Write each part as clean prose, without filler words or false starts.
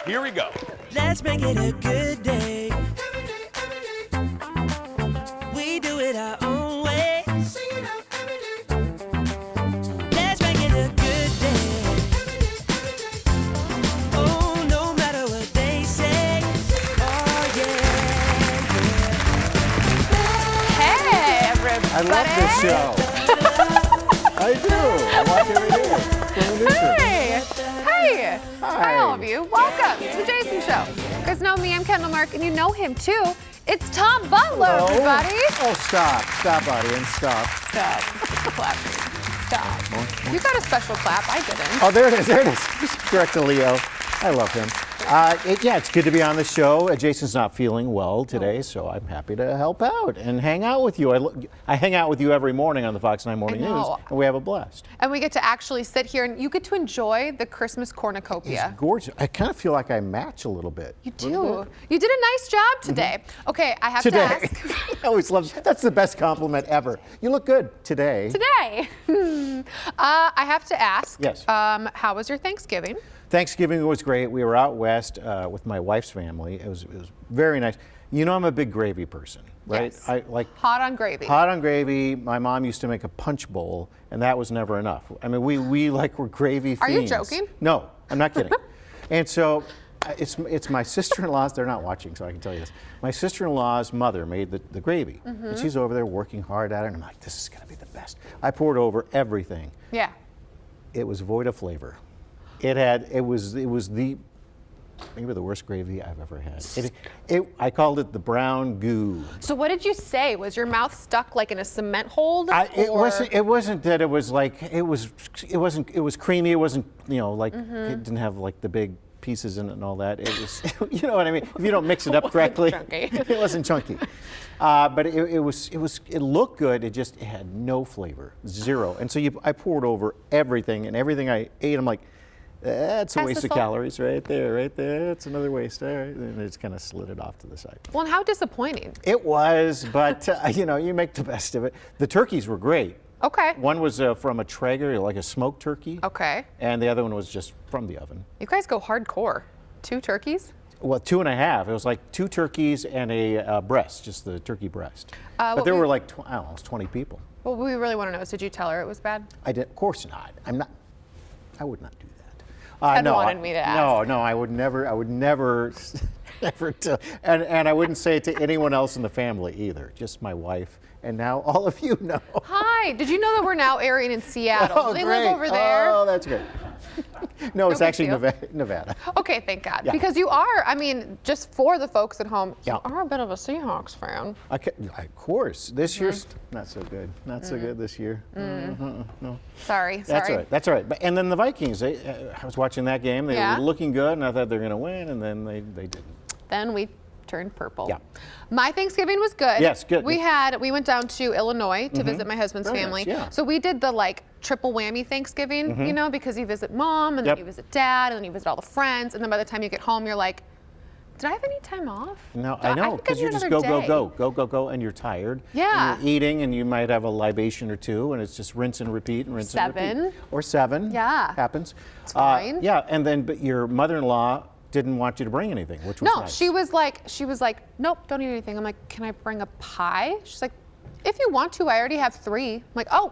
Here we go. Let's make it a good day. We do it our own way. Let's make it a good day. Oh, no matter what they say. Oh, yeah. Hey, everybody. I love this show. I do. I watch every day. Hey. Hey. Hi, all of you. Welcome to the Jason Show. You guys know me, I'm Kendall Mark, and you know him too. It's Tom Butler, everybody. Oh, stop. Stop, audience. Stop. Stop. Clap. Stop. You got a special clap. I didn't. Oh, there it is. There it is. Just direct to Leo. I love him. It's good to be on the show. Jason's not feeling well today, so I'm happy to help out and hang out with you. I hang out with you every morning on the Fox 9 Morning News, and we have a blast. And we get to actually sit here, and you get to enjoy the Christmas cornucopia. It's gorgeous. I kind of feel like I match a little bbit. You do. You did a nice job today. Okay, I have to ask. I always love that's the best compliment ever. You look good today. Today. I have to ask. Yes. How was your Thanksgiving? Thanksgiving was great. We were out west with my wife's family. It was very nice. You know, I'm a big gravy person, right? Yes. I like hot on gravy. Hot on gravy. My mom used to make a punch bowl, and that was never enough. I mean, we like were gravy fiends. Are you joking? No, I'm not kidding. And so it's my sister-in-law's. They're not watching, so I can tell you this. My sister-in-law's mother made the gravy, and she's over there working hard at it. And I'm like, this is going to be the best. I poured over everything. Yeah. It was void of flavor. It was maybe the worst gravy I've ever had. I called it the brown goo. So what did you say? Was your mouth stuck like in a cement hold? It wasn't that it was like it was creamy. It wasn't like it didn't have like the big pieces in it and all that. It was you know what I mean. If you don't mix it up correctly, it wasn't chunky. But it looked good. It had no flavor, zero. And so I poured over everything, and everything I ate, I'm like, that's a waste of calories right there, right there. It's another waste. All right. And I just kind of slid it off to the side. Well, and how disappointing. It was, but you make the best of it. The turkeys were great. Okay. One was from a Traeger, like a smoked turkey. Okay. And the other one was just from the oven. You guys go hardcore. 2 turkeys? Well, 2.5. It was like 2 turkeys and a breast, just the turkey breast. But there were like, I don't know, it was 20 people. What we really want to know is, did you tell her it was bad? I did. Of course not. I would not do that. Ted wanted me to ask. No, I would never, never tell, and I wouldn't say it to anyone else in the family either, just my wife, and now all of you know. Hi, did you know that we're now airing in Seattle? Oh, they great. live over there? Oh, that's great. No, it's actually Nevada. Okay, thank God. Yeah. Because you are, I mean, just for the folks at home, Yeah. you are a bit of a Seahawks fan. Of course. This year's not so good. Not so good this year. No. Sorry. That's all right. That's all right. And then the Vikings, I was watching that game. They were looking good, and I thought they were going to win, and then they didn't. Then we turned purple. Yeah. My Thanksgiving was good. Yes, good. We went down to Illinois to visit my husband's family. Nice, yeah. So we did the triple whammy Thanksgiving, because you visit mom, and then you visit dad, and then you visit all the friends, and then by the time you get home, you're like, did I have any time off? No, I know, because you just go, and you're tired. Yeah. And you're eating, and you might have a libation or two, and it's just rinse and repeat and rinse and repeat. 7. Or 7. Yeah. Happens. It's fine. Yeah, and then but your mother-in-law didn't want you to bring anything, which was nice. No, she was like, nope, don't eat anything. I'm like, can I bring a pie? She's like, if you want to, I already have 3. I'm like, oh.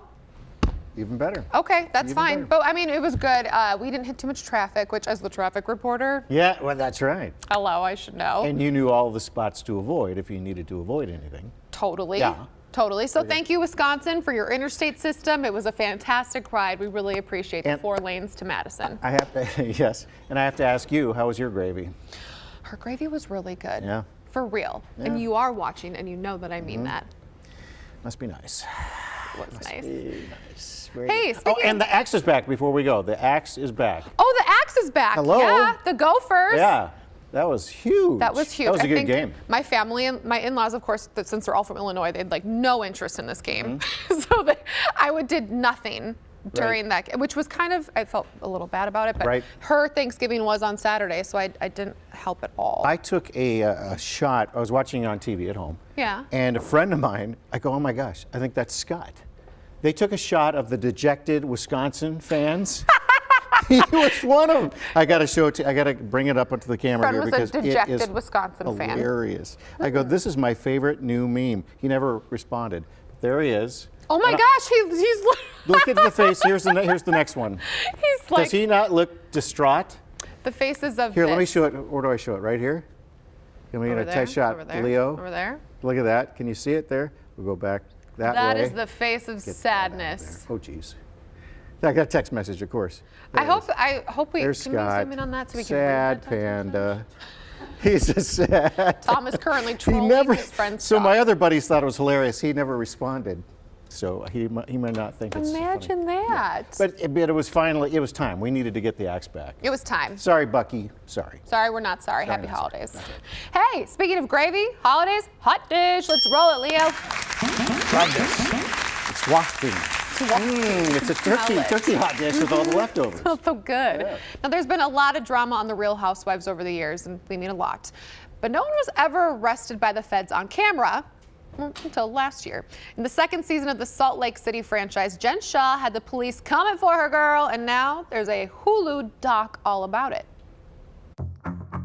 Even better. Okay, that's Even fine. better. But I mean, it was good. We didn't hit too much traffic, which as the traffic reporter. Yeah, well, that's right. Hello, I should know. And you knew all the spots to avoid if you needed to avoid anything. Totally. Yeah. Totally. So thank you, Wisconsin, for your interstate system. It was a fantastic ride. We really appreciate the 4 lanes to Madison. I have to, yes, and I have to ask you, how was your gravy? Her gravy was really good. Yeah. For real. Yeah. And you are watching, and you know that I mean that. Must be nice. It was nice. Be nice. Hey, speaking and the axe is back before we go. The axe is back. Oh, the axe is back. Hello. Yeah, the Gophers. Yeah. That was huge. That was huge. That was a I good think game. My family and my in-laws, of course, since they're all from Illinois, they had no interest in this game. Mm-hmm. So I did nothing during that, which was kind of, I felt a little bad about it, but her Thanksgiving was on Saturday, so I didn't help at all. I took a shot. I was watching it on TV at home. Yeah. And a friend of mine, I go, oh my gosh, I think that's Scott. They took a shot of the dejected Wisconsin fans. He was one of them. I got to show it to. I got to bring it up onto the camera Fred here was because a it is dejected Wisconsin fan. hilarious. I go, this is my favorite new meme. He never responded. But there he is. Oh my gosh, he's Look at the face. Here's the next one. He's like Does he not look distraught? the faces of Here, let me this. show it. Where do I show it? Right here? Can we get Over a there, tight shot, over there, Leo? Over there. Look at that. Can you see it there? We'll go back that way. That is the face of Get that out of sadness. there. Oh, geez. I got a text message, of course. There I it is. hope we There's can we Scott. zoom in on that so we Sad can read that text message? panda. He's a sad. Tom is currently He trolling never. his friend's So my dog. other buddies thought it was hilarious. He never responded. So he might not think it's funny. Imagine that. But it was time. We needed to get the axe back. It was time. Sorry, Bucky. Sorry. Sorry, we're not sorry. Happy not sorry. holidays. Hey, speaking of gravy, holidays, hot dish. Let's roll it, Leo. Love this. It's wafting. It's a turkey hot dish with all the leftovers. Smells so good. Yeah. Now, there's been a lot of drama on the Real Housewives over the years, and we mean a lot. But no one was ever arrested by the feds on camera. Well, until last year. In the second season of the Salt Lake City franchise, Jen Shah had the police coming for her girl, and now there's a Hulu doc all about it.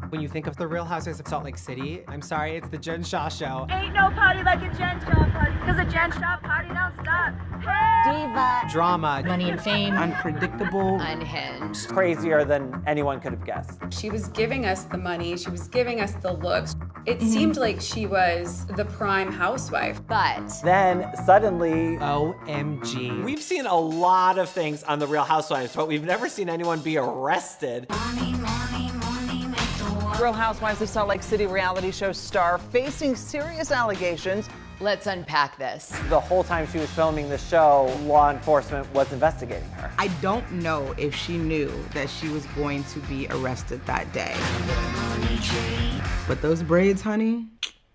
When you think of the Real Housewives of Salt Lake City, I'm sorry, it's the Jen Shah Show. Ain't no party like a Jen Shah party, cause a Jen Shah party don't stop. Hey! Diva, Drama. money and fame, Unpredictable. unhinged. Crazier than anyone could have guessed. She was giving us the money, she was giving us the looks. It seemed like she was the prime housewife. But Then suddenly, OMG. we've seen a lot of things on The Real Housewives, but we've never seen anyone be arrested. Real Housewives of Salt Lake City reality show star facing serious allegations. let's unpack this. The whole time she was filming the show, law enforcement was investigating her. I don't know if she knew that she was going to be arrested that day. But those braids, honey,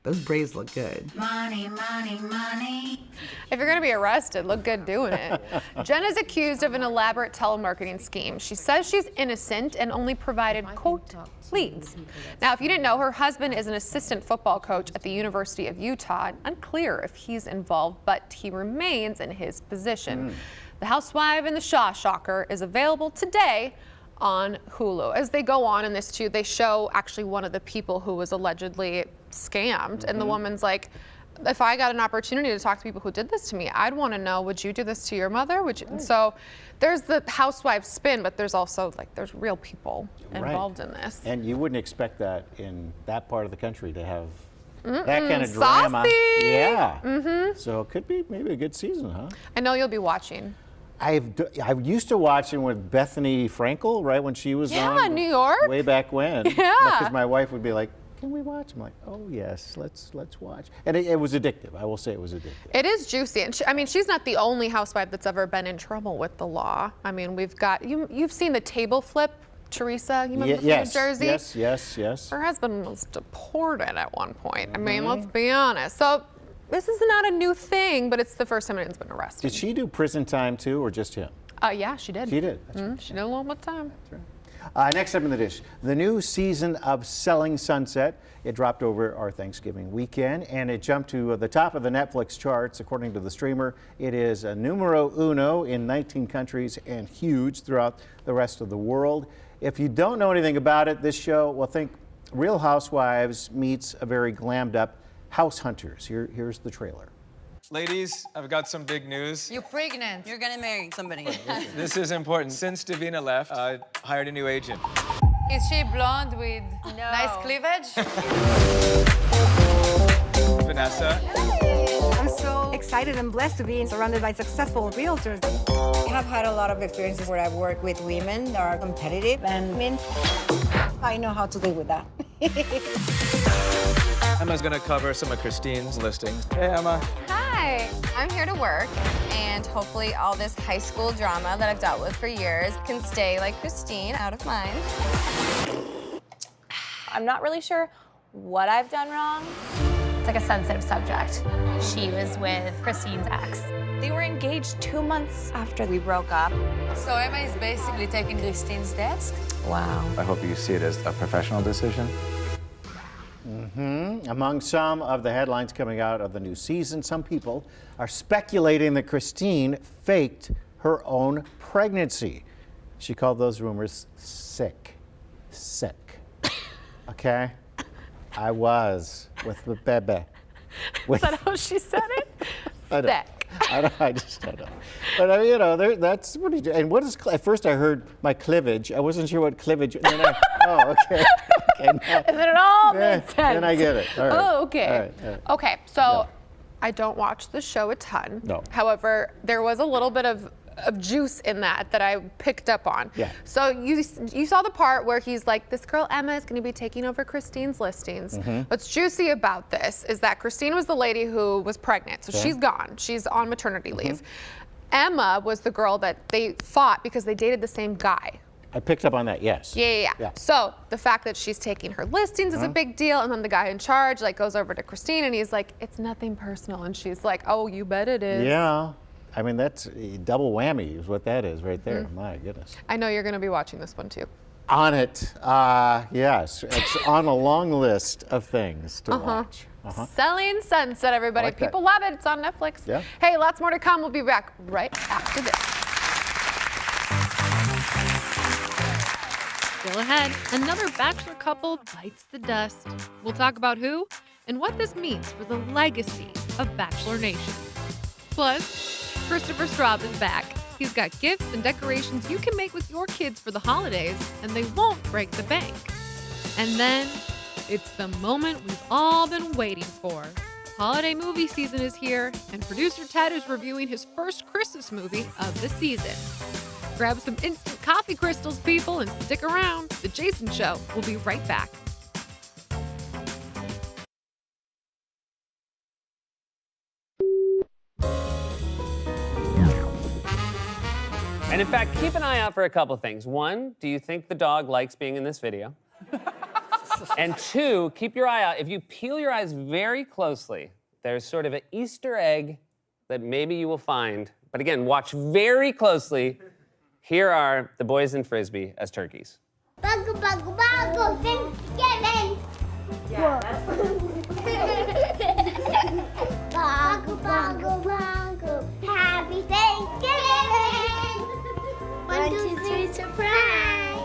those braids look good. Money, money, money. If you're going to be arrested, look good doing it. Jen is accused of an elaborate telemarketing scheme. She says she's innocent and only provided, quote, leads. Now, if you didn't know, her husband is an assistant football coach at the University of Utah. Unclear if he's involved, but he remains in his position. The Housewife and the Shaw Shocker is available today on Hulu. As they go on in this too, they show actually one of the people who was allegedly scammed, and the woman's like, if I got an opportunity to talk to people who did this to me, I'd want to know, would you do this to your mother? Would you? And so there's the housewife spin, but there's also like there's real people involved in this. And you wouldn't expect that in that part of the country to have that kind of drama. Saucy. Yeah. So it could be maybe a good season, huh? I know you'll be watching. I used to watching with Bethany Frankel, right, when she was Yeah, on. New York. Way back when. Yeah. Because my wife would be like, can we watch? I'm like, oh yes, let's watch. And it was addictive. I will say it was addictive. It is juicy, and I mean, she's not the only housewife that's ever been in trouble with the law. I mean, we've got you've seen the table flip, Teresa. You remember from Yes, New Jersey? yes. Her husband was deported at one point. I mean, let's be honest. So this is not a new thing, but it's the first time anyone's been arrested. Did she do prison time too, or just him? Yeah, she did. She did. That's right. She did a little bit of time. Next up in the dish, the new season of Selling Sunset. It dropped over our Thanksgiving weekend, and it jumped to the top of the Netflix charts. According to the streamer, it is a numero uno in 19 countries and huge throughout the rest of the world. If you don't know anything about it, this show, well, think Real Housewives meets a very glammed up House Hunters. Here's the trailer. Ladies, I've got some big news. You're pregnant. You're gonna marry somebody. This is important. Since Davina left, I hired a new agent. Is she blonde with nice cleavage? Vanessa. I'm so excited and blessed to be surrounded by successful realtors. I have had a lot of experiences where I've worked with women that are competitive, and I know how to deal with that. Emma's gonna cover some of Christine's listings. Hey, Emma. Hi, I'm here to work, and hopefully all this high school drama that I've dealt with for years can stay like Christine, out of mind. I'm not really sure what I've done wrong. It's like a sensitive subject. She was with Christine's ex. They were engaged 2 months after we broke up. So Emma is basically taking Christine's desk? Wow. I hope you see it as a professional decision. Among some of the headlines coming out of the new season, some people are speculating that Christine faked her own pregnancy. She called those rumors sick. Sick. Okay? I was with the bebe. Is that how she said it? Sick. I just don't know. But you know, that's what he did. And what is, at first I heard my cleavage. I wasn't sure what cleavage, and then okay. And then it all made sense. Then I get it. All right. Oh, okay. All right. Okay, so I don't watch the show a ton. No. However, there was a little bit of juice in that I picked up on. Yeah. So you saw the part where he's like, this girl Emma is going to be taking over Christine's listings. What's juicy about this is that Christine was the lady who was pregnant, so she's gone. She's on maternity leave. Emma was the girl that they fought because they dated the same guy. I picked up on that, yes. Yeah. So the fact that she's taking her listings is a big deal, and then the guy in charge like goes over to Christine and he's like, it's nothing personal, and she's like, oh, you bet it is. Yeah. I mean, that's a double whammy is what that is right there. My goodness. I know you're going to be watching this one too. On it. Yes. It's on a long list of things to watch. Selling Sunset, everybody. Like that. People love it. It's on Netflix. Yeah. Hey, lots more to come. We'll be back right after this. Still ahead, another Bachelor couple bites the dust. We'll talk about who and what this means for the legacy of Bachelor Nation. Plus, Christopher Straub is back. He's got gifts and decorations you can make with your kids for the holidays, and they won't break the bank. And then, it's the moment we've all been waiting for. Holiday movie season is here, and producer Ted is reviewing his first Christmas movie of the season. Grab some instant coffee crystals, people, and stick around. The Jason Show will be right back. And in fact, keep an eye out for a couple things. One, do you think the dog likes being in this video? And two, keep your eye out. If you peel your eyes very closely, there's sort of an Easter egg that maybe you will find. But again, watch very closely. Here are the boys in Frisbee as turkeys. Buggle, buggle, buggle, Thanksgiving. Yeah, that's Buggle, buggle, buggle, happy Thanksgiving. 1, 2, 3, surprise.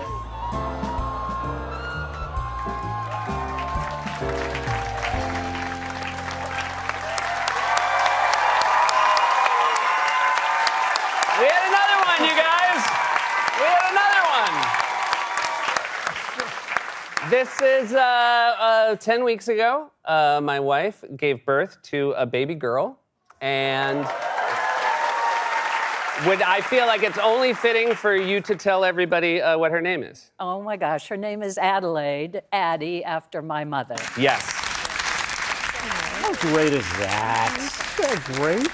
We had another one, you guys. We had another one. This is 10 weeks ago. My wife gave birth to a baby girl, and I feel like it's only fitting for you to tell everybody what her name is. Oh my gosh, her name is Adelaide, Addie, after my mother. Yes. How great is that? Isn't that great?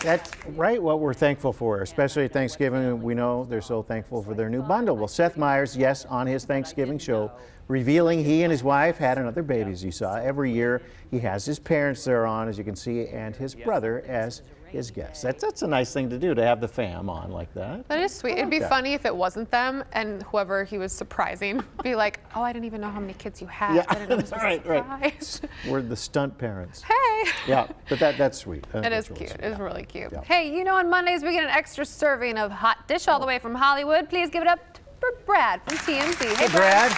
That's right, what we're thankful for, especially at Thanksgiving. We know they're so thankful for their new bundle. Well, Seth Meyers, yes, on his Thanksgiving show, revealing he and his wife had another baby, as you saw. Every year, he has his parents there on, as you can see, and his brother as his guests. That's a nice thing to do, to have the fam on like that. That is sweet. It'd be funny if it wasn't them and whoever he was surprising be like, oh, I didn't even know how many kids you had. Yeah, I didn't know this was a right. surprise. We're the stunt parents. Hey. Yeah, but that's sweet. It is cute. It's really cute. Yeah. Hey, you know, on Mondays we get an extra serving of hot dish all the way from Hollywood. Please give it up for Brad from TMZ. Hey, Brad.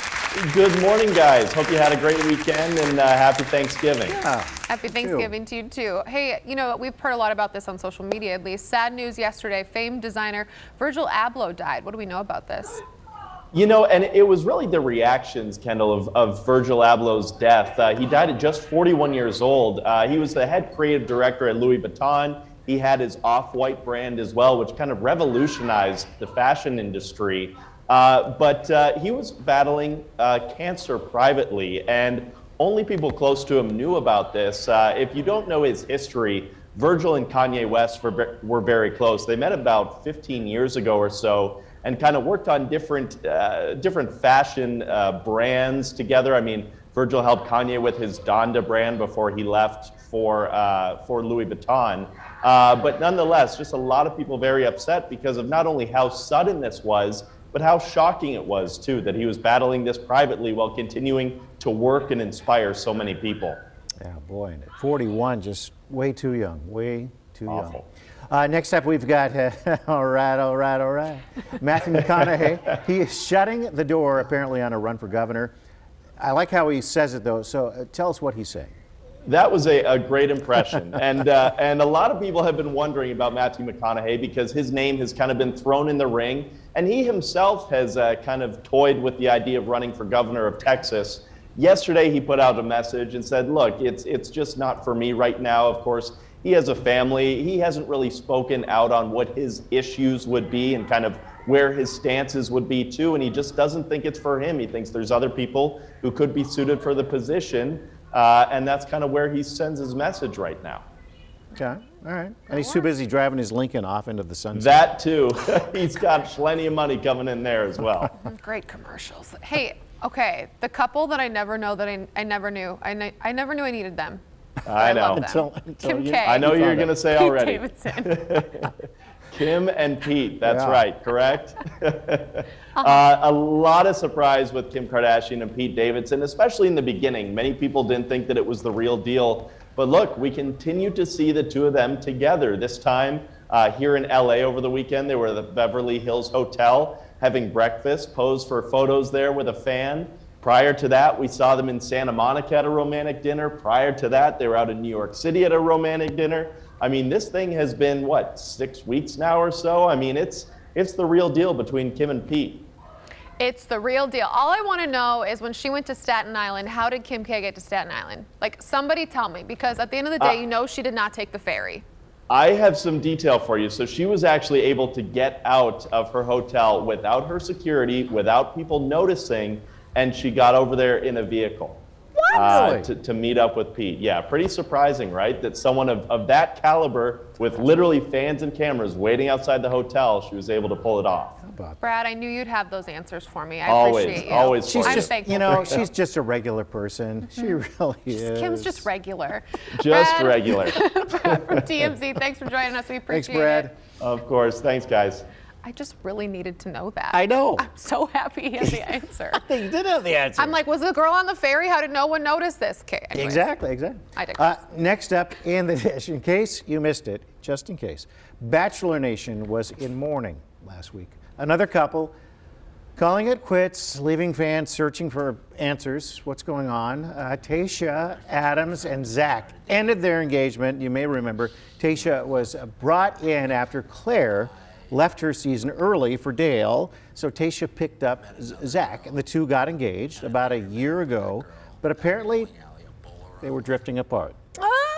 Good morning, guys. Hope you had a great weekend and happy Thanksgiving. Yeah. Happy Thanksgiving to you, too. Hey, you know, we've heard a lot about this on social media, at least. Sad news yesterday. Famed designer Virgil Abloh died. What do we know about this? You know, and it was really the reactions, Kendall, of Virgil Abloh's death. He died at just 41 years old. He was the head creative director at Louis Vuitton. He had his Off-White brand as well, which kind of revolutionized the fashion industry. But he was battling cancer privately, and only people close to him knew about this. If you don't know his history, Virgil and Kanye West were very close. They met about 15 years ago or so, and kind of worked on different fashion brands together. I mean, Virgil helped Kanye with his Donda brand before he left for Louis Vuitton. But nonetheless, just a lot of people very upset because of not only how sudden this was, but how shocking it was, too, that he was battling this privately while continuing to work and inspire so many people. Yeah, boy, and at 41, just way too young, way too young. Next up, we've got, all right. Matthew McConaughey. He is shutting the door, apparently, on a run for governor. I like how he says it, though, so tell us what he's saying. That was a great impression. And a lot of people have been wondering about Matthew McConaughey because his name has kind of been thrown in the ring. And he himself has kind of toyed with the idea of running for governor of Texas. Yesterday, he put out a message and said, look, it's just not for me right now. Of course, he has a family. He hasn't really spoken out on what his issues would be and kind of where his stances would be too. And he just doesn't think it's for him. He thinks there's other people who could be suited for the position. And that's kind of where he sends his message right now. Okay, all right. And he's too busy driving his Lincoln off into the sunset. That too. He's got plenty of money coming in there as well. Great commercials. Hey, okay, the couple that I never know that I never knew. I never knew I needed them. I know. Love them. Kim K. I know you're going to say Pete already. Davidson. Kim and Pete, that's right, correct? A lot of surprise with Kim Kardashian and Pete Davidson, especially in the beginning. Many people didn't think that it was the real deal. But look, we continue to see the two of them together. This time here in LA over the weekend, they were at the Beverly Hills Hotel having breakfast, posed for photos there with a fan. Prior to that, we saw them in Santa Monica at a romantic dinner. Prior to that, they were out in New York City at a romantic dinner. I mean, this thing has been, what, 6 weeks now or so? I mean, it's the real deal between Kim and Pete. It's the real deal. All I want to know is when she went to Staten Island, how did Kim K get to Staten Island? Like, somebody tell me, because at the end of the day, you know she did not take the ferry. I have some detail for you. So she was actually able to get out of her hotel without her security, without people noticing, and she got over there in a vehicle. To meet up with Pete. Yeah, pretty surprising, right? That someone of that caliber, with literally fans and cameras waiting outside the hotel, she was able to pull it off. Brad, I knew you'd have those answers for me. I Always, appreciate you. always. She's I'm just, thankful you know, for you. she's just a regular person. She really is. Kim's just regular. Just Brad, regular. Brad from TMZ, thanks for joining us. We appreciate Thanks, Brad. it. Of course. Thanks, guys. I just really needed to know that. I know. I'm so happy he had the answer. You did have the answer. I'm like, was the girl on the ferry? How did no one notice this? Okay, anyways. Exactly. I did. Next up in the dish, in case you missed it, just in case, Bachelor Nation was in mourning last week. Another couple calling it quits, leaving fans searching for answers. What's going on? Tayshia Adams and Zach ended their engagement. You may remember Tayshia was brought in after Claire left her season early for Dale, so Tayshia picked up Zach, and the two got engaged about a year ago, but apparently they were drifting apart.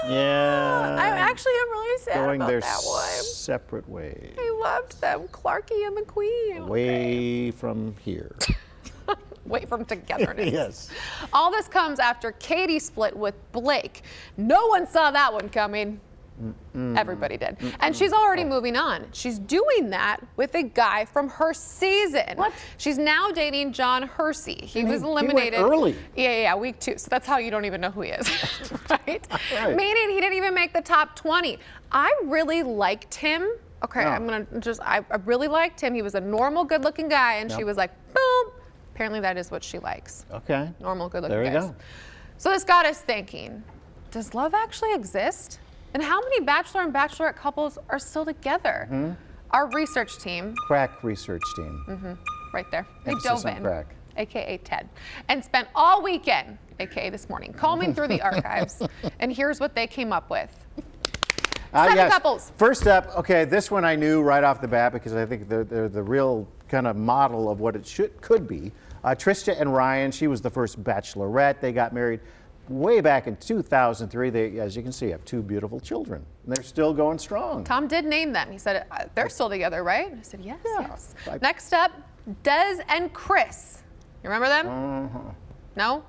Yeah. I'm really sad going about their that one. separate ways. I loved them, Clarky and the Queen. Away from here. Away from togetherness. Yes. All this comes after Katie split with Blake. No one saw that one coming. Everybody did. And she's already moving on. She's doing that with a guy from her season. What? She's now dating John Hersey. He was eliminated. He went early. Yeah, week 2. So that's how you don't even know who he is, right? Right. Meaning he didn't even make the top 20. I really liked him. Okay, No. I really liked him. He was a normal, good-looking guy, and Yep. she was like, boom. Apparently that is what she likes. Okay. Normal, good-looking There you guys. go. So this got us thinking, does love actually exist? And how many Bachelor and Bachelorette couples are still together? Our research team, Crack research team. right there, they Emphasis dove on in, crack. AKA Ted, and spent all weekend, AKA this morning, combing through the archives. And here's what they came up with. 7 couples. First up, okay, this one I knew right off the bat because I think they're the real kind of model of what it could be. Trista and Ryan, she was the first Bachelorette. They got married way back in 2003. They, as you can see, have 2 beautiful children. And they're still going strong. Tom did name them. He said, they're still together, right? I said, yes. Next up, Des and Chris. You remember them? No?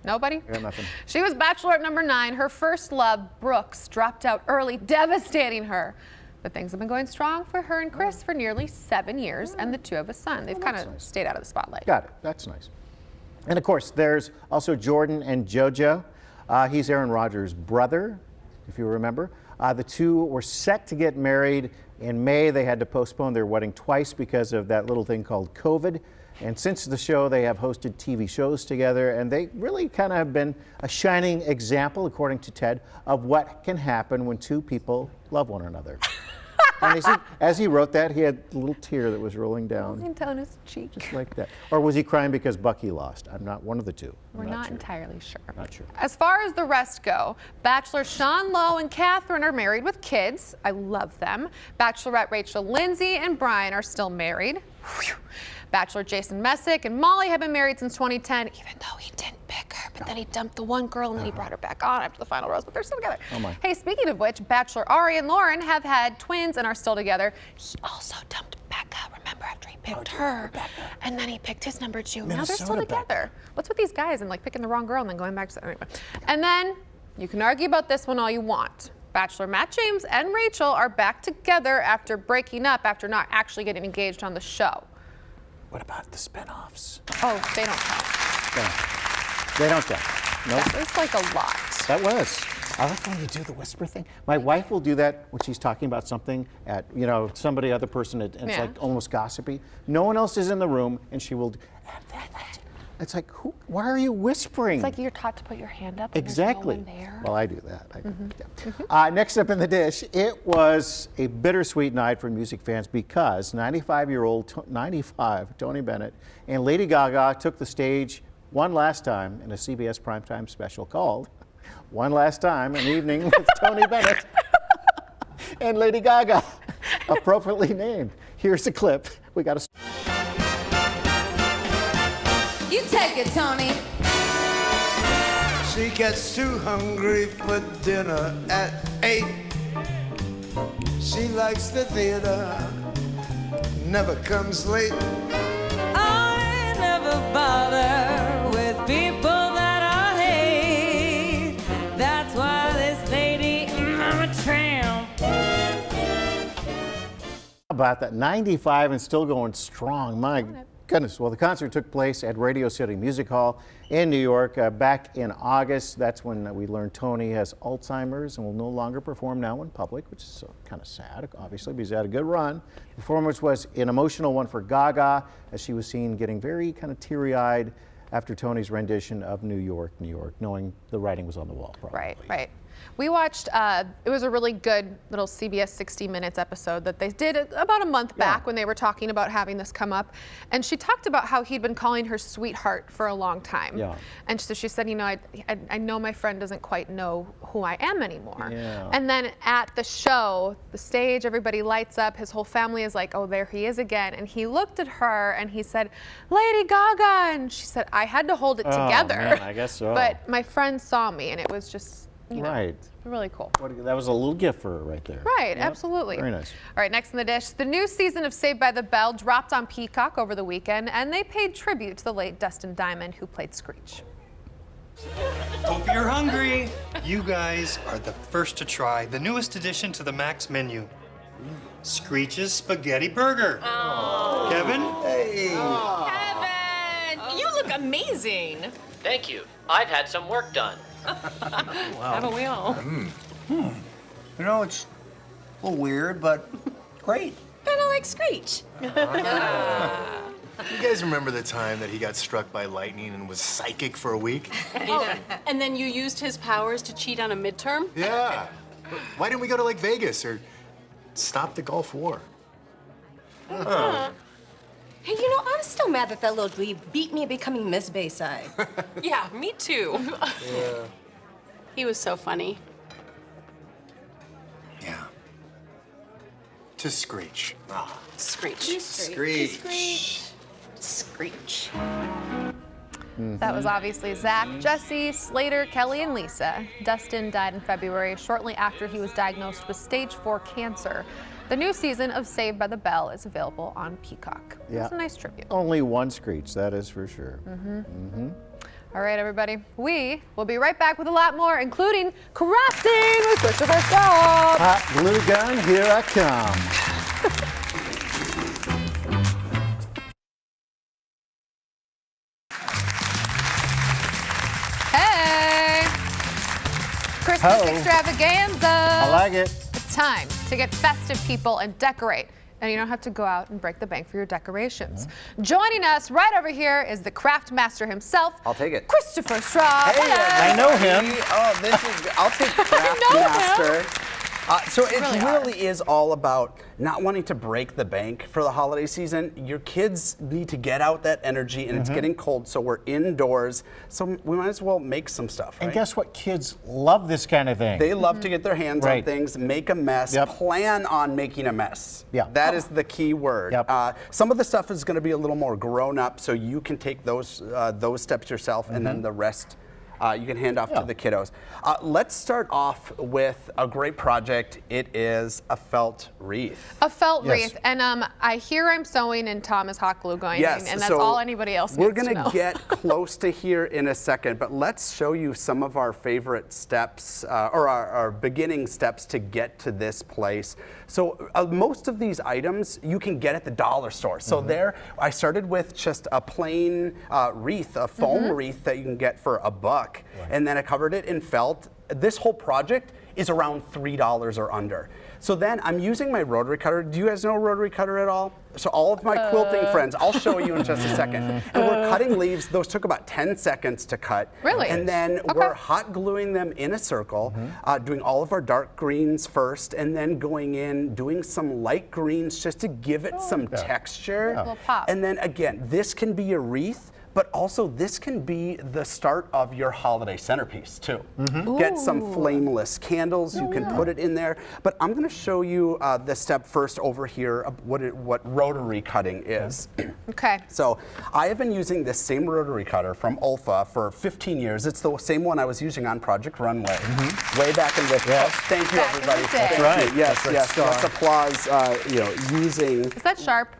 Nobody? Got nothing. She was Bachelorette number 9. Her first love, Brooks, dropped out early, devastating her. But things have been going strong for her and Chris for nearly 7 years, and the 2 have a son. They've kind of stayed out of the spotlight. Got it. That's nice. And of course, there's also Jordan and JoJo. He's Aaron Rodgers' brother, if you remember. The 2 were set to get married in May. They had to postpone their wedding twice because of that little thing called COVID. And since the show, they have hosted TV shows together, and they really kind of have been a shining example, according to Ted, of what can happen when 2 people love one another. And as he wrote that, he had a little tear that was rolling down. Rolling down his cheek. Just like that. Or was he crying because Bucky lost? I'm not one of the two. We're not entirely sure. Not sure. As far as the rest go, Bachelor Sean Lowe and Catherine are married with kids. I love them. Bachelorette Rachel Lindsay and Brian are still married. Whew. Bachelor Jason Messick and Molly have been married since 2010, even though he didn't pick her. But then he dumped the one girl and then he brought her back on after the final rose, but they're still together. Oh my. Hey, speaking of which, Bachelor Ari and Lauren have had twins and are still together. He also dumped Becca, remember, after he picked her. And then he picked his number 2. Now they're still together. What's with these guys and like picking the wrong girl and then going back to anyway. And then you can argue about this one all you want. Bachelor Matt James and Rachel are back together after breaking up after not actually getting engaged on the show. What about the spinoffs? Oh, they don't count. Yeah. They don't count. Nope. That was like a lot. That was. I like when you do the whisper thing. My wife will do that when she's talking about something at, somebody, other person, and it's like almost gossipy. No one else is in the room, and she will. It's like, why are you whispering? It's like you're taught to put your hand up. Exactly. There's no one there. Well, I do that. Next up in the dish, it was a bittersweet night for music fans because 95-year-old Tony Bennett and Lady Gaga took the stage one last time in a CBS primetime special called One Last Time, an Evening with Tony Bennett and Lady Gaga, appropriately named. Here's a clip. We got to. You take it, Tony. She gets too hungry for dinner at 8. She likes the theater, never comes late. I never bother with people that I hate. That's why this lady, I'm a tramp. How about that? 95 and still going strong. My goodness. Well, the concert took place at Radio City Music Hall in New York back in August. That's when we learned Tony has Alzheimer's and will no longer perform now in public, which is kind of sad, obviously, because he had a good run. The performance was an emotional one for Gaga, as she was seen getting very kind of teary-eyed after Tony's rendition of New York, New York, knowing the writing was on the wall, probably. Right. We watched, it was a really good little CBS 60 Minutes episode that they did about a month back when they were talking about having this come up. And she talked about how he'd been calling her sweetheart for a long time. Yeah. And so she said, I know my friend doesn't quite know who I am anymore. Yeah. And then at the show, the stage, everybody lights up. His whole family is like, oh, there he is again. And he looked at her and he said, Lady Gaga. And she said, I had to hold it together. Man, I guess so. But my friend saw me and it was just, right. Really cool. That was a little gift for her right there. Right, Yep. absolutely. Very nice. All right, next in the dish, the new season of Saved by the Bell dropped on Peacock over the weekend, and they paid tribute to the late Dustin Diamond, who played Screech. Hope you're hungry. You guys are the first to try the newest addition to the Max menu. Screech's Spaghetti Burger. Oh. Kevin? Hey. Oh. Kevin, you look amazing. Thank you. I've had some work done. Haven't we all? You know, it's a little weird, but great. Kind of like Screech. You guys remember the time that he got struck by lightning and was psychic for a week? Oh, and then you used his powers to cheat on a midterm? Yeah. Why didn't we go to like Vegas or stop the Gulf War? Hey, I'm still mad that little dweeb beat me at becoming Miss Bayside. Yeah, me too. Yeah. He was so funny. Yeah. To Screech. Ah. Screech. Screech. Screech. That was obviously Zach, Jesse, Slater, Kelly, and Lisa. Dustin died in February, shortly after he was diagnosed with stage 4 cancer. The new season of Saved by the Bell is available on Peacock. Yeah. It's a nice tribute. Only one Screech, that is for sure. All right, everybody. We will be right back with a lot more, including crafting with Christopher Scott. Hot glue gun, here I come. Hey! Christmas extravaganza. I like it. It's time to get festive, people, and decorate. And you don't have to go out and break the bank for your decorations. Joining us right over here is the craft master himself. I'll take it. Christopher Straub. Hey, Hello. I know him. Oh, I'll take craft master. So it really is all about not wanting to break the bank for the holiday season. Your kids need to get out that energy, and it's getting cold, so we're indoors. So we might as well make some stuff, right? And guess what? Kids love this kind of thing. They love to get their hands on things, make a mess, plan on making a mess. Yeah. That is the key word. Some of the stuff is going to be a little more grown up, so you can take those steps yourself, and then the rest you can hand off to the kiddos. Let's start off with a great project. It is a felt wreath. A felt wreath. And I hear I'm sewing and Tom is hot glue going in, and that's so all anybody else we're needs to gonna know. get close to here in a second, but let's show you some of our favorite steps, or our beginning steps to get to this place. So most of these items you can get at the dollar store. So there, I started with just a plain wreath, a foam wreath that you can get for $1. And then I covered it in felt. This whole project is around $3 or under. So then I'm using my rotary cutter. Do you guys know a rotary cutter at all? So all of my quilting friends, I'll show you in just a second. And we're cutting leaves. Those took about 10 seconds to cut. Really? And then we're hot gluing them in a circle, doing all of our dark greens first, and then going in, doing some light greens just to give it some texture. A little pop. And then again, this can be a wreath, but also this can be the start of your holiday centerpiece too. Get some flameless candles, you can put it in there. But I'm gonna show you the step first over here of what rotary cutting is. Okay. So I have been using this same rotary cutter from Olfa for 15 years. It's the same one I was using on Project Runway, way back in the thank you everybody. That's right. Yes, yes, let's applause, using. Is that sharp?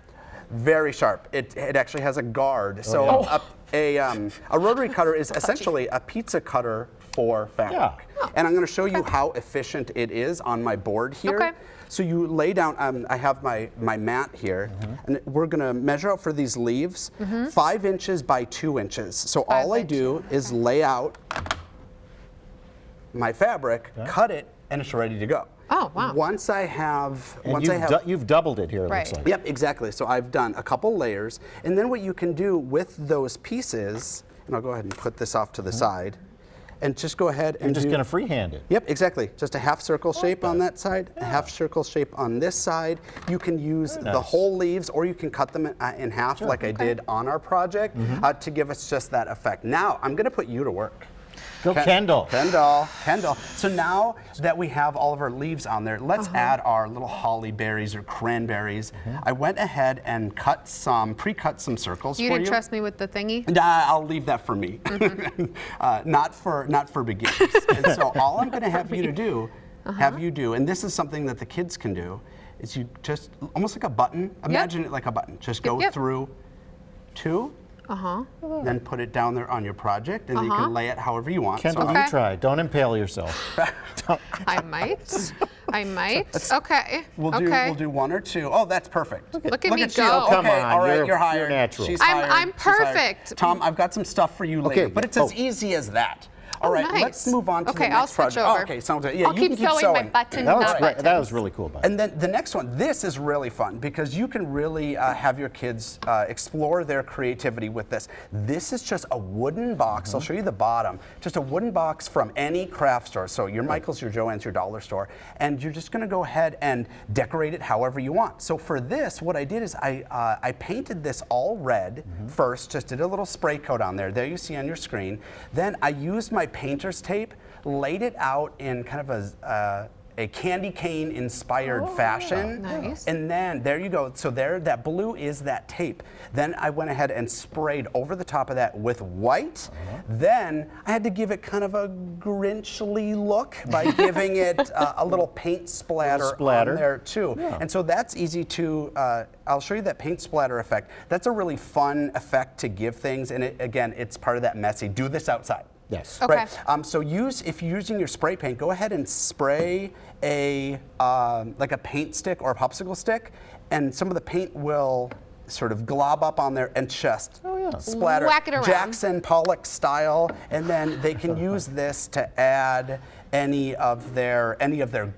Very sharp. It actually has a guard. So a rotary cutter is essentially a pizza cutter for fabric. And I'm going to show you how efficient it is on my board here. So you lay down, I have my mat here, and we're going to measure out for these leaves 5 inches by 2 inches. So all I do is lay out my fabric, cut it, and it's ready to go. Oh, wow. Once I have, you've doubled it here, it looks like. Yep, exactly. So I've done a couple layers, and then what you can do with those pieces, and I'll go ahead and put this off to the side, and just go ahead and You're just going to freehand it. Yep, exactly. Just a half circle shape on that side, a half circle shape on this side. You can use the whole leaves, or you can cut them in half like I did on our project to give us just that effect. Now, I'm going to put you to work. Go Kendall. Kendall. So now that we have all of our leaves on there, let's add our little holly berries or cranberries. I went ahead and pre-cut some circles for you. You didn't trust me with the thingy? Nah, I'll leave that for me. Not for beginners. And so all I'm going to have you do, and this is something that the kids can do, is you just, almost like a button, imagine it like a button. Just go through 2, then put it down there on your project, and then you can lay it however you want. Kendall, you try. Don't impale yourself. I might. Okay. We'll do 1 or 2. Oh, that's perfect. Look at me you. go. Okay, all right, you're hired. You're natural. She's hired. I'm perfect. Tom, I've got some stuff for you later, but it's as easy as that. All right, let's move on to the next project. Over. Okay, sounds good. Yeah, I'll you keep can keep sewing my buttons. That was great. That was really cool. And then the next one, this is really fun because you can really have your kids explore their creativity with this. This is just a wooden box. I'll show you the bottom. Just a wooden box from any craft store. So your Michael's, your Joann's, your dollar store. And you're just going to go ahead and decorate it however you want. So for this, what I did is I painted this all red first, just did a little spray coat on there. There you see on your screen. Then I used my painter's tape, laid it out in kind of a candy cane inspired fashion. Nice. And then there you go. So there, that blue is that tape. Then I went ahead and sprayed over the top of that with white. Then I had to give it kind of a Grinchly look by giving it a little paint splatter on there too. And so that's easy to, I'll show you that paint splatter effect. That's a really fun effect to give things. And again, it's part of that messy. Do this outside. Yes. Okay. Right. So if you're using your spray paint, go ahead and spray like a paint stick or a popsicle stick, and some of the paint will sort of glob up on there and just splatter. Whack it around. Jackson Pollock style, and then they can use this to add any of their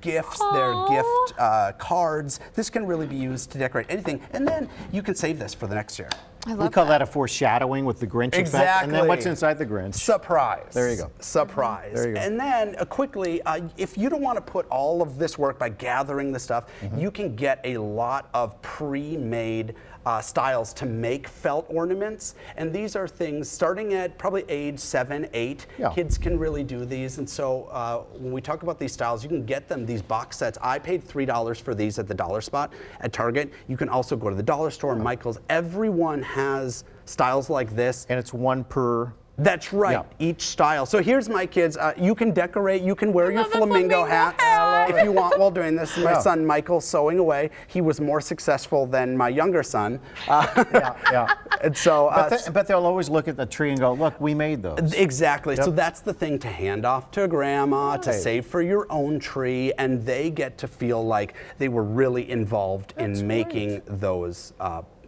gifts, their gift cards. This can really be used to decorate anything, and then you can save this for the next year. We call that a foreshadowing with the Grinch effect. Exactly. And then what's inside the Grinch? Surprise. There you go. Surprise. There you go. And then quickly, if you don't want to put all of this work by gathering the stuff, you can get a lot of pre-made styles to make felt ornaments. And these are things starting at probably age 7, 8. Yeah. Kids can really do these. And so when we talk about these styles, you can get them, these box sets. I paid $3 for these at the Dollar Spot at Target. You can also go to the dollar store, Michael's. Everyone has styles like this. And it's one per... That's right, each style. So here's my kids. You can decorate, you can wear your flamingo hats if you want while doing this. My son Michael sewing away. He was more successful than my younger son. And so, but they'll always look at the tree and go, look, we made those. Exactly. So that's the thing to hand off to grandma, to save for your own tree, and they get to feel like they were really involved in making those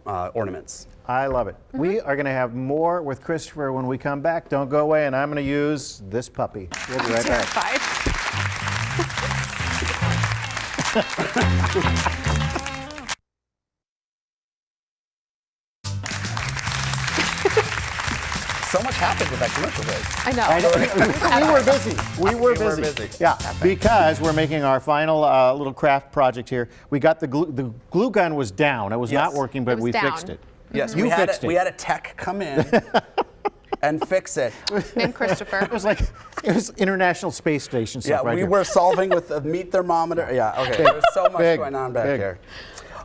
ornaments. I love it. We are going to have more with Christopher when we come back. Don't go away, and I'm going to use this puppy. We'll be right back. So much happened with that commercial break. I know. We were busy. We were busy. Yeah, because we're making our final little craft project here. We got the glue gun was down. It was not working, but we fixed it. Yes, you fixed it. We had a tech come in and fix it. And Christopher. It was like, it was International Space Station stuff right we here. were solving with a meat thermometer. Yeah, okay. There's so much going on back here.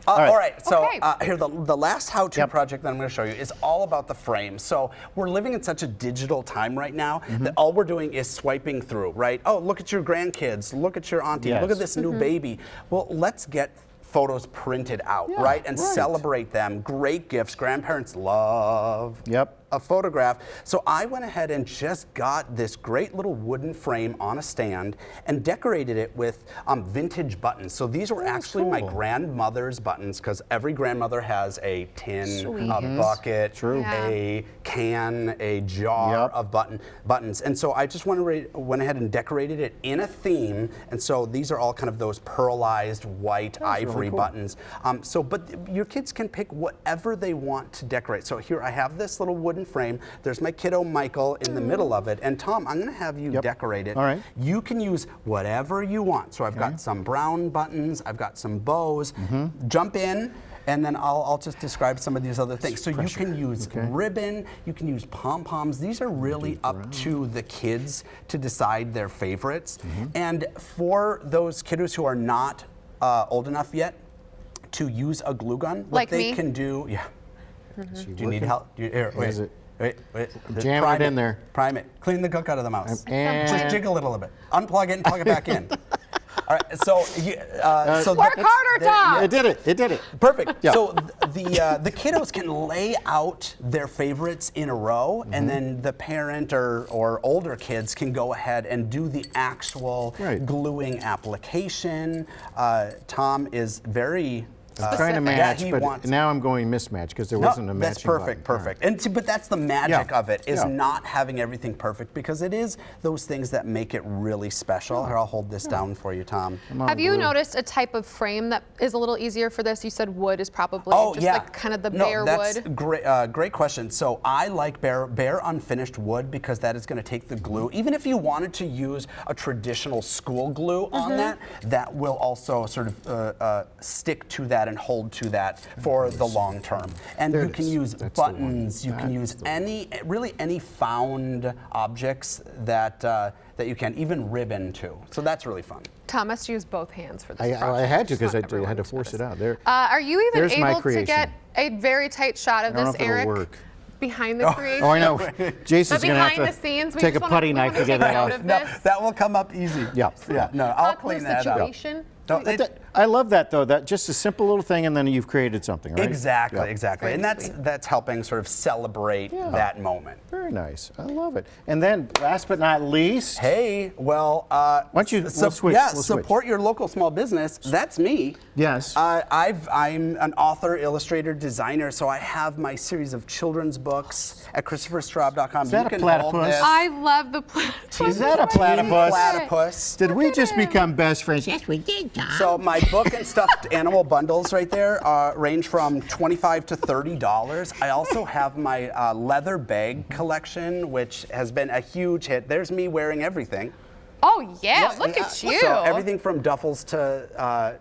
All right, so here, the last how-to project that I'm going to show you is all about the frame. So we're living in such a digital time right now that all we're doing is swiping through, right? Oh, look at your grandkids, look at your auntie, look at this new baby. Well, let's get photos printed out, right? And celebrate them. Great gifts. Grandparents love a photograph. So I went ahead and just got this great little wooden frame on a stand and decorated it with vintage buttons. So these were actually my grandmother's buttons, because every grandmother has a tin, a bucket, a can, a jar of buttons. And so I just went ahead and decorated it in a theme. And so these are all kind of those pearlized white ivory buttons. But your kids can pick whatever they want to decorate. So here I have this little wooden frame. There's my kiddo Michael in the middle of it. And Tom, I'm going to have you decorate it. All right. You can use whatever you want. So I've got some brown buttons. I've got some bows. Jump in. And then I'll just describe some of these other things. So you can use ribbon, you can use pom-poms. These are really up to the kids to decide their favorites. And for those kiddos who are not old enough yet to use a glue gun, what they can do, do you need help? Here, wait. Jam it in there. Prime it. Clean the gook out of the mouse. Just jiggle it a little bit. Unplug it and plug it back in. All right, so work harder, Tom. It did it. Perfect. So the kiddos can lay out their favorites in a row, and then the parent or older kids can go ahead and do the actual gluing application. Tom is very trying to match, but now I'm going mismatch because there wasn't a matching That's perfect, button. perfect. But that's the magic of it, is not having everything perfect, because it is those things that make it really special. Here, I'll hold this down for you, Tom. Have you noticed a type of frame that is a little easier for this? You said wood is probably just like kind of the bare wood. Great question. So I like bare unfinished wood, because that is going to take the glue. Even if you wanted to use a traditional school glue on that will also sort of stick to that and hold to that for the long term. And you can use buttons, you can use any found objects that you can, even ribbon too. So that's really fun. Thomas used both hands for this. I had to, because I had to force it out. There. Are you even able to get a very tight shot of this, Eric? Behind the creation. Oh, I know. Jason's going to have to behind the scenes, take a putty knife to get that off. No, that will come up easy. Yeah. No, I'll clean that up. No, I love that, though. That just a simple little thing, and then you've created something, right? Exactly. And that's helping sort of celebrate that moment. Very nice. I love it. And then, last but not least, hey, well, why don't you switch? Support your local small business. That's me. Yes. I'm an author, illustrator, designer, so I have my series of children's books at ChristopherStraub.com. Is that a platypus? I love the platypus. Is that a platypus? Platypus. Did we just become best friends? Yes, we did, Tom. So my book and stuffed animal bundles right there range from $25 to $30. I also have my leather bag collection, which has been a huge hit. There's me wearing everything. Oh yeah, look at you. So everything from duffels to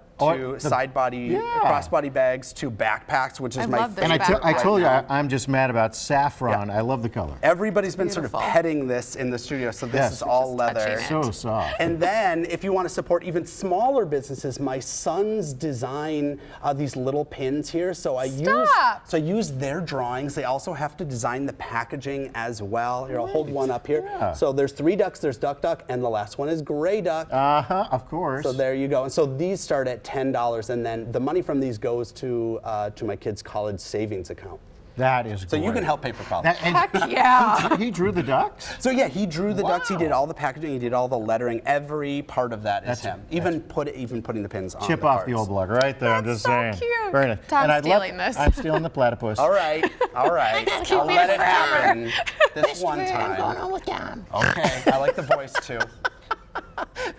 side body, crossbody bags to backpacks, which is my favorite. And I told you, I'm just mad about saffron. I love the color. Everybody's been sort of petting this in the studio, so this is all leather. So soft. And then, if you want to support even smaller businesses, my sons design these little pins here. So I use their drawings. They also have to design the packaging as well. Here, I'll hold one up here. Yeah. So there's 3 ducks. There's Duck Duck, and the last one is Gray Duck. Of course. So there you go. And so these start at $10, and then the money from these goes to my kids' college savings account. That is So great. you can help pay for college. Heck yeah. He drew the ducks? So yeah, he drew the ducks. He did all the packaging. He did all the lettering. Every part of that is him. Even putting the pins on. Chip the off cards. the old block right there. I'm just saying. Cute. Very nice. Tom's And I'd stealing this. I'm stealing the platypus. All right. I'll let it happen this one I'm going time. on with Tom. Okay, I like the voice too.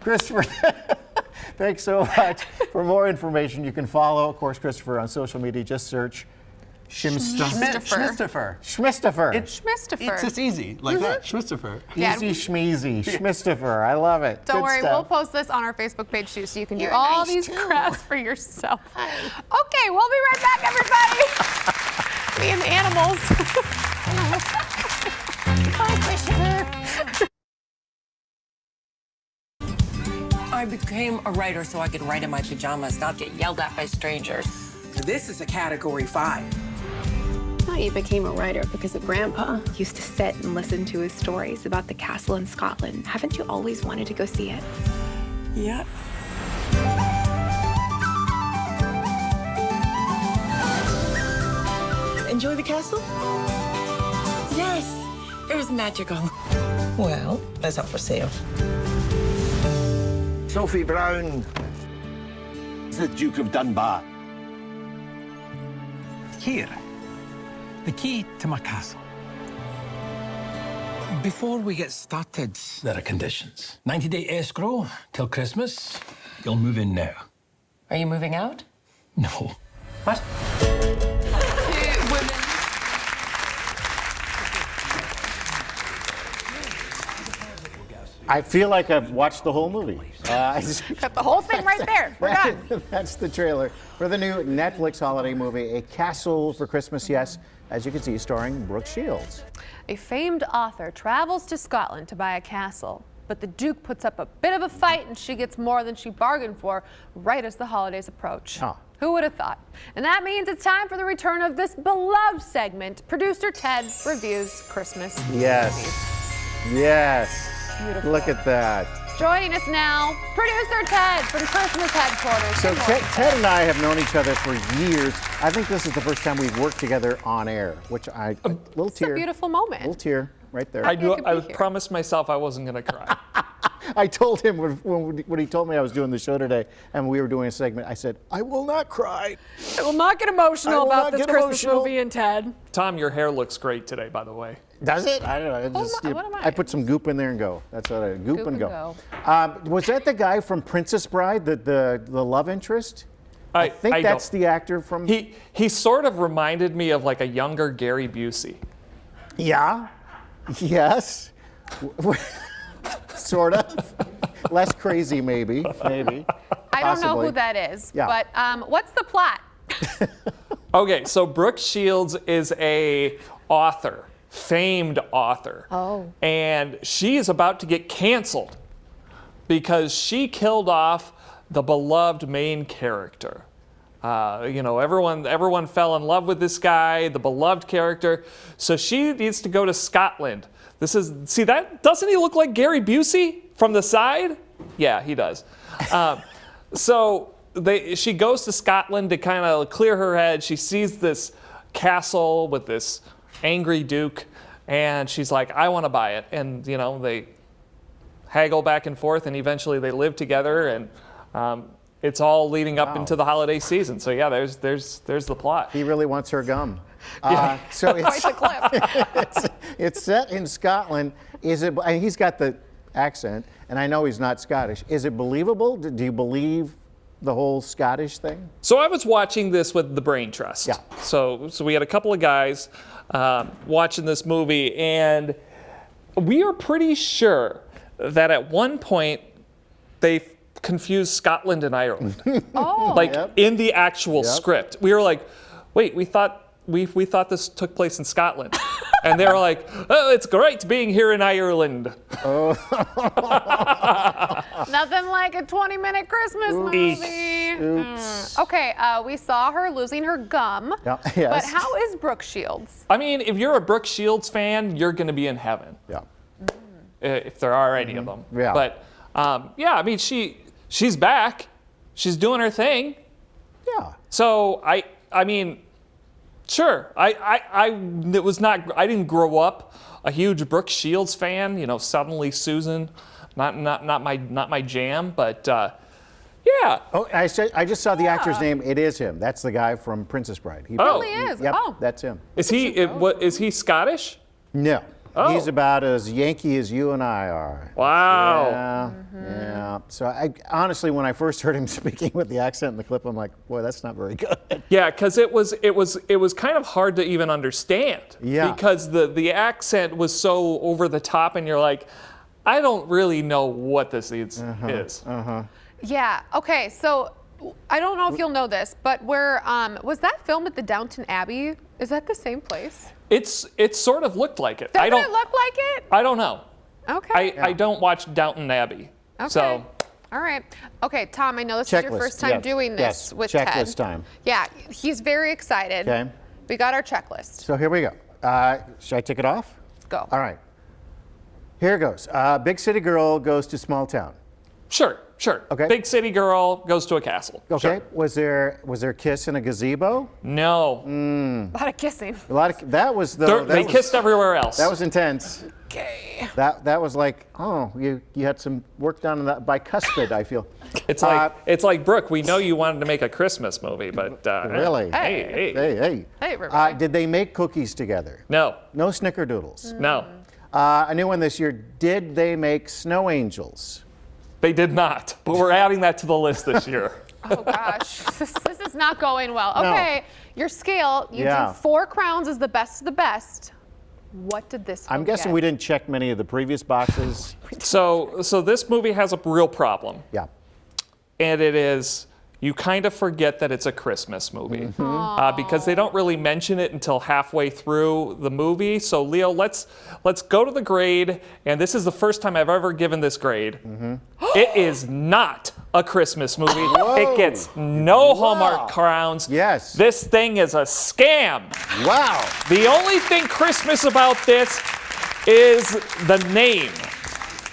Christopher, thanks so much. For more information, you can follow, of course, Christopher on social media. Just search Schmistifer. Schmistifer. It's Schmistifer. just easy, like that. Schmistifer. Yeah. Easy schmeezy. Schmistifer. I love it. Don't Good worry, stuff. we'll post this on our Facebook page too, so you can do You're all nice, these too. crafts for yourself. Okay, we'll be right back, everybody. Me and the animals. Bye, Christopher. I became a writer so I could write in my pajamas, not get yelled at by strangers. This is a category 5. I thought you became a writer because of Grandpa. Used to sit and listen to his stories about the castle in Scotland. Haven't you always wanted to go see it? Yeah. Enjoy the castle? Yes, it was magical. Well, that's not for sale. Sophie Brown, the Duke of Dunbar. Here, the key to my castle. Before we get started, there are conditions. 90-day escrow till Christmas. You'll move in now. Are you moving out? No. What? I feel like I've watched the whole movie. Got the whole thing right there. We're done. That's the trailer for the new Netflix holiday movie, A Castle for Christmas, yes, as you can see, starring Brooke Shields. A famed author travels to Scotland to buy a castle, but the Duke puts up a bit of a fight and she gets more than she bargained for right as the holidays approach. Who would have thought? And that means it's time for the return of this beloved segment. Producer Ted reviews Christmas Yes. movies. Yes. Beautiful. Look at that. Joining us now, producer Ted from Christmas headquarters. So Good morning, Ted and I have known each other for years. I think this is the first time we've worked together on air, which a little It's tear. a beautiful moment. Little tear right there. I promised myself I wasn't going to cry. I told him when he told me I was doing the show today and we were doing a segment, I said, I will not cry. I will not get emotional about this Christmas emotional. movie and Ted. Tom, your hair looks great today, by the way. Does it? I don't know. what am I? I put some goop in there and go. That's what I do. Goop and go. Was that the guy from Princess Bride, the love interest? I think that's the actor from. He sort of reminded me of like a younger Gary Busey. Yeah. Yes. Sort of. Less crazy, maybe. Maybe. I don't know Possibly. who that is, Yeah. but what's the plot? Okay, so Brooke Shields is a author, famed author. Oh. And she is about to get canceled because she killed off the beloved main character. Everyone fell in love with this guy, the beloved character. So she needs to go to Scotland. Doesn't he look like Gary Busey from the side? Yeah, he does. She goes to Scotland to kind of clear her head. She sees this castle with this angry duke, and she's like, I want to buy it. And, they haggle back and forth, and eventually they live together, and it's all leading up into the holiday season. So, yeah, there's the plot. He really wants her gum. Yeah. So it's set in Scotland. And he's got the accent, and I know he's not Scottish. Is it believable? Do you believe the whole Scottish thing? So I was watching this with the Brain Trust. Yeah. So we had a couple of guys watching this movie, and we are pretty sure that at one point they confused Scotland and Ireland. In the actual script. We were like, wait, we thought this took place in Scotland. And they were like, oh, it's great being here in Ireland. Nothing like a 20-minute Christmas movie. Oops. Okay, we saw her losing her gum. Yeah. But Yes. how is Brooke Shields? I mean, if you're a Brooke Shields fan, you're going to be in heaven. Yeah. If there are any of them. Yeah. But yeah, I mean, she's back. She's doing her thing. Yeah. So I mean, sure. I didn't grow up a huge Brooke Shields fan. You know, suddenly Susan, not my jam. But yeah. Oh, I just saw the actor's name. It is him. That's the guy from Princess Bride. He really is. Yep, Oh. that's him. Is he Scottish? No. Oh. He's about as Yankee as you and I are. Wow. Yeah. Yeah. So I honestly, when I first heard him speaking with the accent in the clip, I'm like, boy, that's not very good. Yeah, because it was kind of hard to even understand. Yeah. Because the accent was so over the top, and you're like, I don't really know what this is. Yeah, okay, so I don't know if you'll know this, but where was that filmed at the Downton Abbey? Is that the same place? It sort of looked like it. Doesn't it look like it? I don't know. Okay. I don't watch Downton Abbey. Okay. So All right. Okay, Tom, I know this is your first time doing this with Ted. Checklist time. Yeah, he's very excited. Okay. We got our checklist. So here we go. Should I take it off? Let's go. All right. Here goes. Big city girl goes to small town. Sure. Okay. Big city girl goes to a castle. Okay. Sure. Was there a kiss in a gazebo? No. A lot of kissing. A lot of that was though. They kissed everywhere else. That was intense. Okay. That was like, oh, you had some work done on that bicuspid, I feel. It's like Brooke. We know you wanted to make a Christmas movie, but really. Hey. Hey, did they make cookies together? No. No snickerdoodles. No. A new one this year. Did they make snow angels? They did not, but we're adding that to the list this year. Oh gosh, this is not going well. No. Okay, your scale, you did 4 crowns is the best of the best. What did this I'm guessing we didn't check many of the previous boxes. So this movie has a real problem. Yeah. And it is, you kind of forget that it's a Christmas movie because they don't really mention it until halfway through the movie. So Leo, let's go to the grade, and this is the first time I've ever given this grade. It is not a Christmas movie. It gets no Hallmark crowns. Yes. This thing is a scam. Wow. The only thing Christmas about this is the name.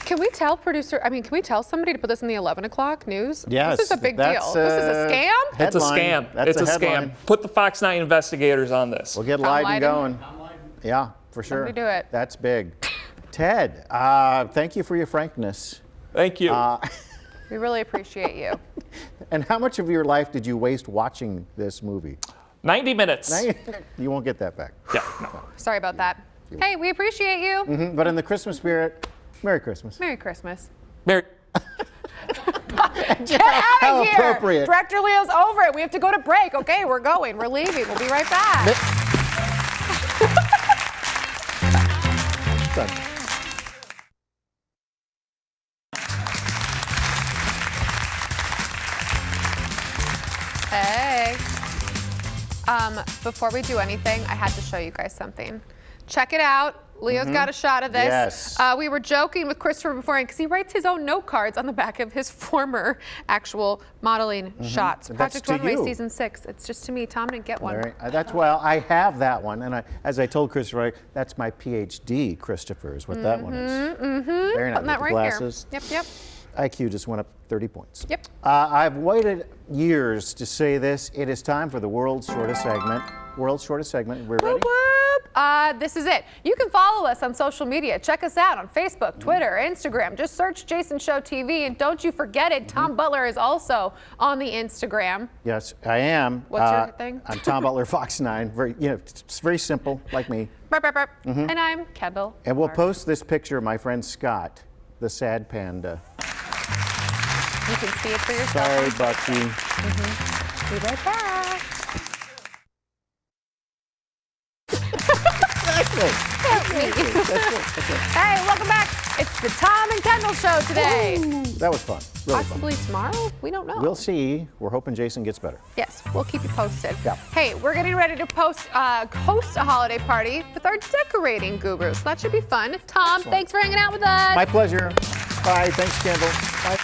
Can we tell can we tell somebody to put this in the 11 o'clock news? Yes. This is a big deal. This is a scam? It's a scam. That's It's a headline. scam. Put the Fox 9 investigators on this. We'll get Leiden going. Yeah, for sure. Somebody do it. That's big. Ted, thank you for your frankness. Thank you. We really appreciate you. And how much of your life did you waste watching this movie? 90 minutes. You won't get that back. Yeah, no. Sorry about that. Hey, we appreciate you. But in the Christmas spirit, Merry Christmas. Merry Christmas. Merry. Get out How of here. appropriate. Director Leo's over it. We have to go to break. Okay, we're going. We're leaving. We'll be right back. Done. Hey. Before we do anything, I had to show you guys something. Check it out. Leo's got a shot of this. Yes. We were joking with Christopher beforehand because he writes his own note cards on the back of his former actual modeling shots. That's Project to Runway you. season 6. It's just to me. Tom didn't get one. All right. That's I have that one, and as I told Christopher, that's my PhD. Christopher is what that one is. Very nice. Putting that with the right glasses. here. Yep. IQ just went up 30 points. Yep. I've waited years to say this. It is time for the world's shortest segment. World's shortest segment. We're ready. Whoop, whoop. This is it. You can follow us on social media. Check us out on Facebook, Twitter, Instagram. Just search Jason Show TV, and don't you forget it. Tom Butler is also on the Instagram. Yes, I am. What's your thing? I'm Tom Butler, Fox 9. It's very simple, like me. Burp, burp, burp. And I'm Kendall. And we'll post this picture of my friend Scott, the sad panda. You can see it for yourself. Sorry, Bucky. Be right back. Hey, welcome back. It's the Tom and Kendall Show today. Ooh, that was fun. Really Possibly tomorrow? We don't know. We'll see. We're hoping Jason gets better. Yes, we'll keep you posted. Yeah. Hey, we're getting ready to host a holiday party with our decorating gurus. That should be fun. Tom, Excellent. thanks for hanging out with us. My pleasure. Bye. Thanks, Kendall. Bye.